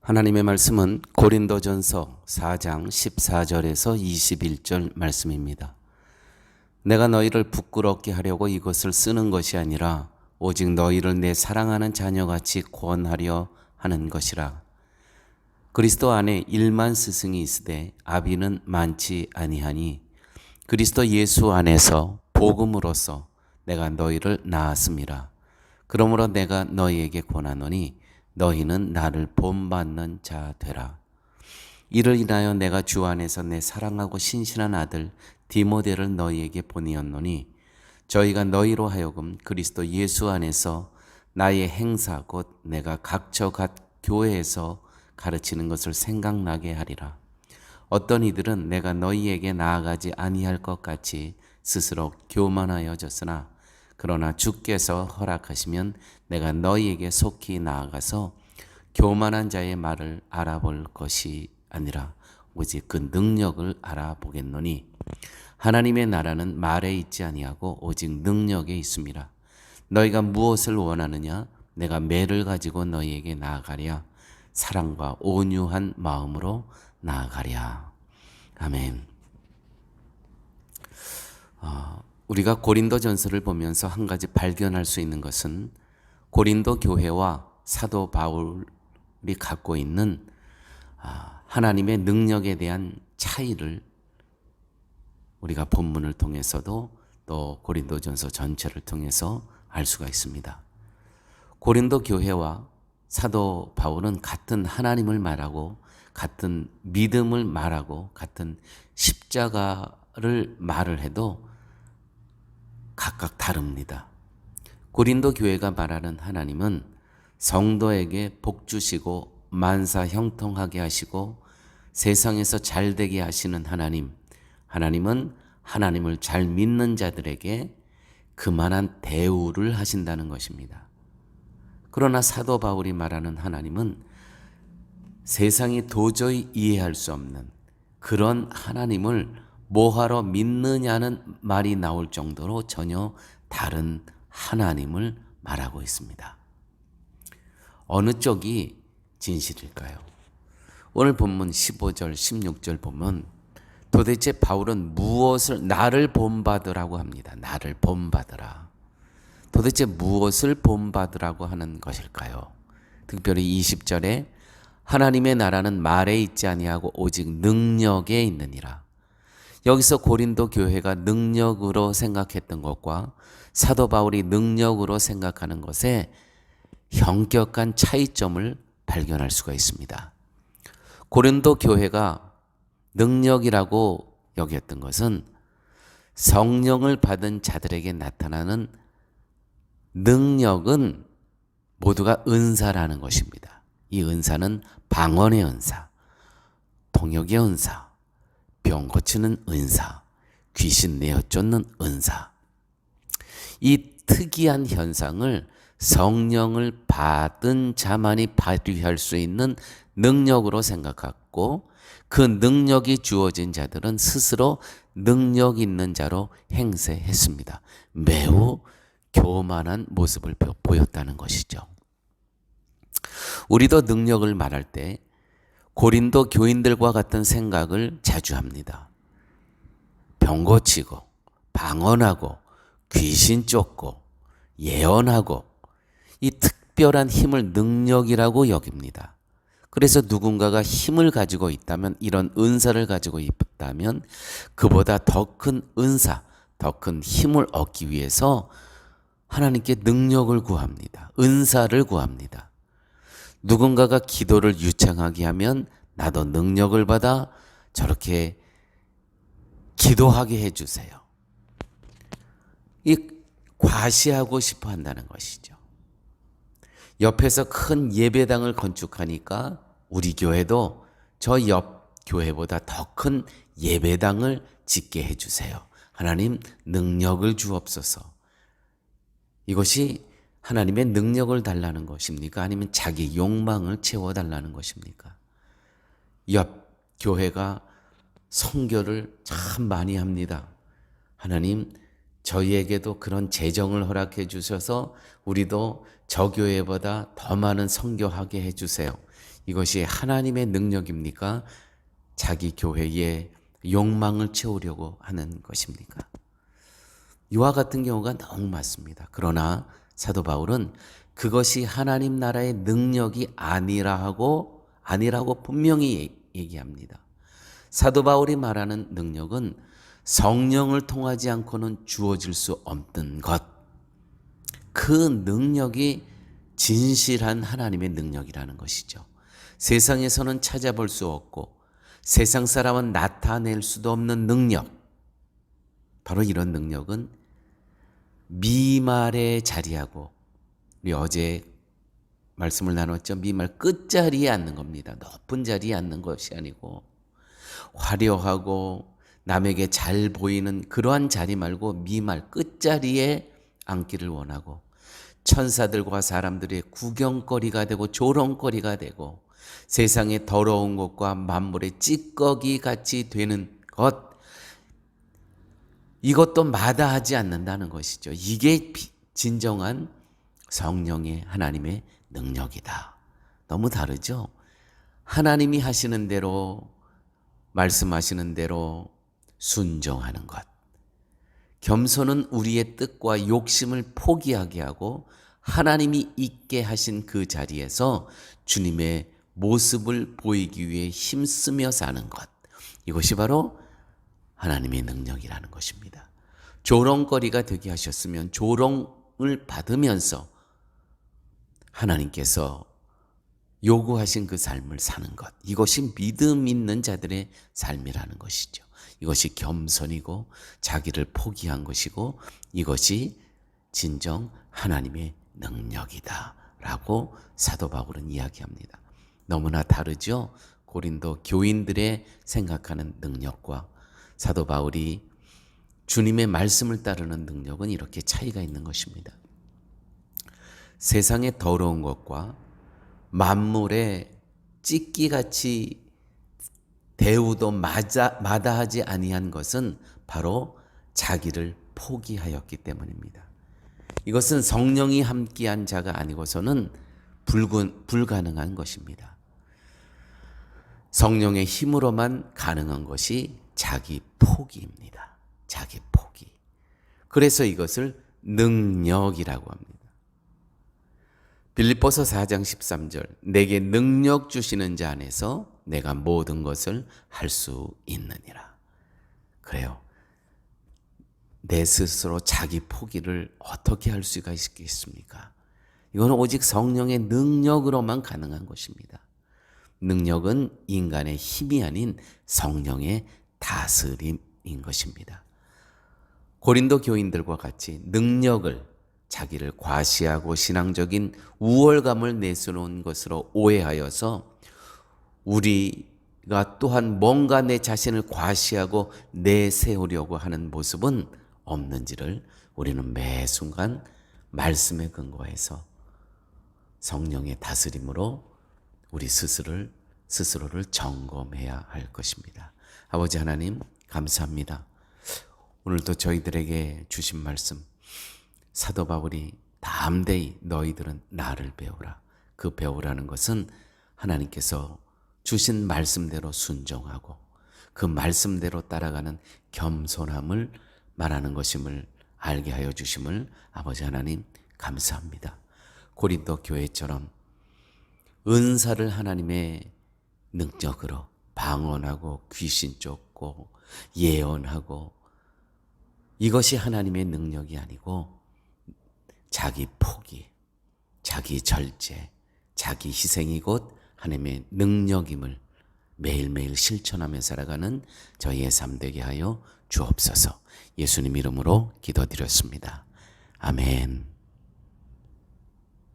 하나님의 말씀은 고린도전서 4장 14절에서 21절 말씀입니다. 내가 너희를 부끄럽게 하려고 이것을 쓰는 것이 아니라 오직 너희를 내 사랑하는 자녀같이 권하려 하는 것이라. 그리스도 안에 1만 스승이 있으되 아비는 많지 아니하니 그리스도 예수 안에서 복음으로써 내가 너희를 낳았음이라. 그러므로 내가 너희에게 권하노니 너희는 나를 본받는 자 되라. 이를 인하여 내가 주 안에서 내 사랑하고 신실한 아들 디모데를 너희에게 보내었노니 저희가 너희로 하여금 그리스도 예수 안에서 나의 행사 곧 내가 각처 각 교회에서 가르치는 것을 생각나게 하리라. 어떤 이들은 내가 너희에게 나아가지 아니할 것 같이 스스로 교만하여졌으나 그러나 주께서 허락하시면 내가 너희에게 속히 나아가서 교만한 자의 말을 알아볼 것이 아니라 오직 그 능력을 알아보겠노니 하나님의 나라는 말에 있지 아니하고 오직 능력에 있음이라. 너희가 무엇을 원하느냐? 내가 매를 가지고 너희에게 나아가랴. 사랑과 온유한 마음으로 나아가랴. 아멘. 우리가 고린도전서를 보면서 한 가지 발견할 수 있는 것은 고린도 교회와 사도 바울이 갖고 있는 하나님의 능력에 대한 차이를 우리가 본문을 통해서도 또 고린도전서 전체를 통해서 알 수가 있습니다. 고린도 교회와 사도 바울은 같은 하나님을 말하고 같은 믿음을 말하고 같은 십자가를 말을 해도 각각 다릅니다. 고린도 교회가 말하는 하나님은 성도에게 복 주시고 만사 형통하게 하시고 세상에서 잘 되게 하시는 하나님, 하나님은 하나님을 잘 믿는 자들에게 그만한 대우를 하신다는 것입니다. 그러나 사도 바울이 말하는 하나님은 세상이 도저히 이해할 수 없는 그런 하나님을 뭐하러 믿느냐는 말이 나올 정도로 전혀 다른 하나님을 말하고 있습니다. 어느 쪽이 진실일까요? 오늘 본문 15절, 16절 보면 도대체 바울은 무엇을 나를 본받으라고 합니다. 나를 본받으라. 도대체 무엇을 본받으라고 하는 것일까요? 특별히 20절에 하나님의 나라는 말에 있지 아니하고 오직 능력에 있느니라. 여기서 고린도 교회가 능력으로 생각했던 것과 사도 바울이 능력으로 생각하는 것에 현격한 차이점을 발견할 수가 있습니다. 고린도 교회가 능력이라고 여겼던 것은 성령을 받은 자들에게 나타나는 능력은 모두가 은사라는 것입니다. 이 은사는 방언의 은사, 통역의 은사, 병 고치는 은사, 귀신 내어 쫓는 은사. 이 특이한 현상을 성령을 받은 자만이 발휘할 수 있는 능력으로 생각하고 그 능력이 주어진 자들은 스스로 능력 있는 자로 행세했습니다. 매우 교만한 모습을 보였다는 것이죠. 우리도 능력을 말할 때 고린도 교인들과 같은 생각을 자주 합니다. 병 고치고 방언하고 귀신 쫓고 예언하고 이 특별한 힘을 능력이라고 여깁니다. 그래서 누군가가 힘을 가지고 있다면, 이런 은사를 가지고 있다면 그보다 더 큰 은사, 더 큰 힘을 얻기 위해서 하나님께 능력을 구합니다. 은사를 구합니다. 누군가가 기도를 유창하게 하면 나도 능력을 받아 저렇게 기도하게 해주세요. 이 과시하고 싶어 한다는 것이죠. 옆에서 큰 예배당을 건축하니까 우리 교회도 저 옆 교회보다 더 큰 예배당을 짓게 해주세요. 하나님 능력을 주옵소서. 이것이 하나님의 능력을 달라는 것입니까? 아니면 자기 욕망을 채워달라는 것입니까? 옆 교회가 선교를 참 많이 합니다. 하나님 저희에게도 그런 재정을 허락해 주셔서 우리도 저 교회보다 더 많은 선교하게 해 주세요. 이것이 하나님의 능력입니까? 자기 교회의 욕망을 채우려고 하는 것입니까? 이와 같은 경우가 너무 많습니다. 그러나 사도 바울은 그것이 하나님 나라의 능력이 아니라고 분명히 얘기합니다. 사도 바울이 말하는 능력은 성령을 통하지 않고는 주어질 수 없는 것. 그 능력이 진실한 하나님의 능력이라는 것이죠. 세상에서는 찾아볼 수 없고 세상 사람은 나타낼 수도 없는 능력. 바로 이런 능력은 미말에 자리하고, 우리 어제 말씀을 나눴죠. 미말 끝자리에 앉는 겁니다. 높은 자리에 앉는 것이 아니고 화려하고 남에게 잘 보이는 그러한 자리 말고 미말 끝자리에 앉기를 원하고, 천사들과 사람들의 구경거리가 되고 조롱거리가 되고 세상의 더러운 것과 만물의 찌꺼기 같이 되는 것, 이것도 마다하지 않는다는 것이죠. 이게 진정한 성령의 하나님의 능력이다. 너무 다르죠? 하나님이 하시는 대로, 말씀하시는 대로 순종하는 것. 겸손은 우리의 뜻과 욕심을 포기하게 하고 하나님이 있게 하신 그 자리에서 주님의 모습을 보이기 위해 힘쓰며 사는 것. 이것이 바로 하나님의 능력이라는 것입니다. 조롱거리가 되게 하셨으면 조롱을 받으면서 하나님께서 요구하신 그 삶을 사는 것. 이것이 믿음 있는 자들의 삶이라는 것이죠. 이것이 겸손이고 자기를 포기한 것이고 이것이 진정 하나님의 능력이다 라고 사도 바울은 이야기합니다. 너무나 다르죠? 고린도 교인들의 생각하는 능력과 사도 바울이 주님의 말씀을 따르는 능력은 이렇게 차이가 있는 것입니다. 세상의 더러운 것과 만물의 찢기같이 대우도 마다하지 아니한 것은 바로 자기를 포기하였기 때문입니다. 이것은 성령이 함께한 자가 아니고서는 불가능한 것입니다. 성령의 힘으로만 가능한 것이 자기 포기입니다. 자기 포기. 그래서 이것을 능력이라고 합니다. 빌립보서 4장 13절, 내게 능력 주시는 자 안에서 내가 모든 것을 할 수 있느니라. 그래요. 내 스스로 자기 포기를 어떻게 할 수가 있겠습니까? 이건 오직 성령의 능력으로만 가능한 것입니다. 능력은 인간의 힘이 아닌 성령의 다스림인 것입니다. 고린도 교인들과 같이 능력을, 자기를 과시하고 신앙적인 우월감을 내세우는 것으로 오해하여서 우리가 또한 뭔가 내 자신을 과시하고 내세우려고 하는 모습은 없는지를 우리는 매 순간 말씀에 근거해서 성령의 다스림으로 우리 스스로를 점검해야 할 것입니다. 아버지 하나님, 감사합니다. 오늘도 저희들에게 주신 말씀, 사도 바울이 담대히 너희들은 나를 배우라. 그 배우라는 것은 하나님께서 주신 말씀대로 순종하고 그 말씀대로 따라가는 겸손함을 말하는 것임을 알게 하여 주심을 아버지 하나님 감사합니다. 고린도 교회처럼 은사를 하나님의 능력으로 방언하고 귀신 쫓고 예언하고, 이것이 하나님의 능력이 아니고 자기 포기, 자기 절제, 자기 희생이 곧 하나님의 능력임을 매일매일 실천하며 살아가는 저희의 삶 되게 하여 주옵소서. 예수님 이름으로 기도드렸습니다. 아멘.